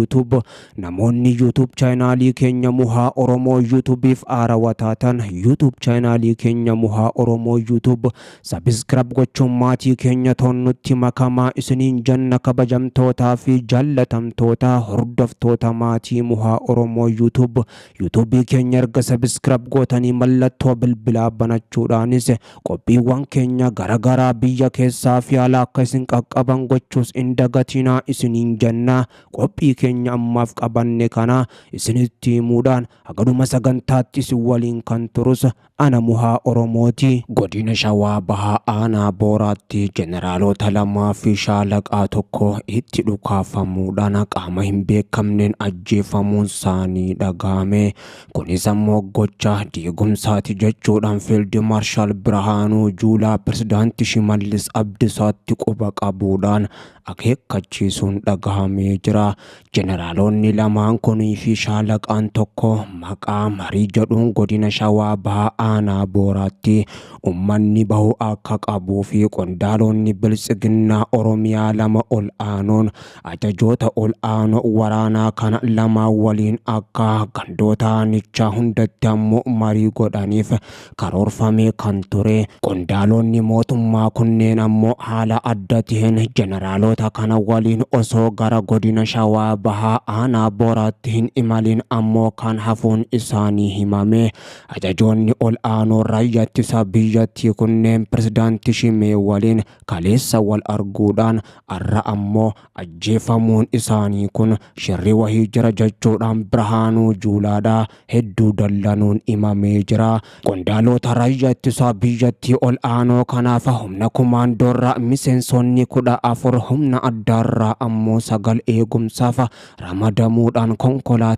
YouTube. Namoonni YouTube chaanaalii keenya Muhaa Oromoo YouTubeif aarawataatan YouTube chaanaalii keenya Muhaa Oromoo YouTube subscribe gochuun maatii keenya tonnutti makamaa isiniin janna kabajamtootaa fi jallatamtoota hordoftoota maatii Muhaa Oromoo YouTube keenya erga subscribe gootanii mallattoo bilbilaa banachuudhaanis qophiiwwan keenya garagaraa biyya keessaa fi alaa akka isin qaqqaban gochuus hin dagatinaa isiniin janna. Qophii keenya ammaaf qabanne kana isinitti himuudhaan hagaduma sagantaatti isin waliin kan turus ana Muhaa Oromooti. Godina Shawaa Bahaa Aanaa Booraatti jeneraalota lamaa fi shaalaqaa tokko itti dhukaafamuudhaan qaama hin beekamneen ajjeefamuun isaanii dhagahame. Kunis ammoo gocha diigumsaati jechuudhaan Fiild Maarshaal Birhaanuu Juulaa Pirezidaantii Shimallis Abdiisaatti quba qabuudhaan akeekkachiisuun dhagahamee jira. Jeneraalonni lamaan kunii fi shaalaqaan tokko maqaa marii jedhuun godina Shawaa Bahaa Aanaa Booraatti ummanni bahu akka qabuu fi qondaalonni biltsiginnaa Oromiyaa lama ol aanoon ajajoota ol aanoo waraanaa kana lama waliin akka gandootaanicha hundatti ammoo marii godhaniif karoorfamee kan ture. Qondaalonni mootummaa kunneen ammoo haala adda ta'een jeneraalota kana waliin osoo gara godina Shawaa Bahaa Aanaa Booraatti hin imalin ammoo kan hafuun isaanii himame. Ajajoonni ol aanoo raayyaa ittisa biyyattii kunneen Pirezidaantii Shimee waliin kaleessa wal arguudhaan har'a ammoo ajjeefamuun isaanii kun shirri wahii jira jechuudhaan Birhaanuu Juulaadhaa hedduu dallanuun himamee jira. Qondaalota raayyaa ittisa biyyattii ol aanoo kanaaf humna kumaandoorraa miseensonni 14 humna addaarraa ammoo 9 eegumsaaf ramadamuudhaan konkolaataa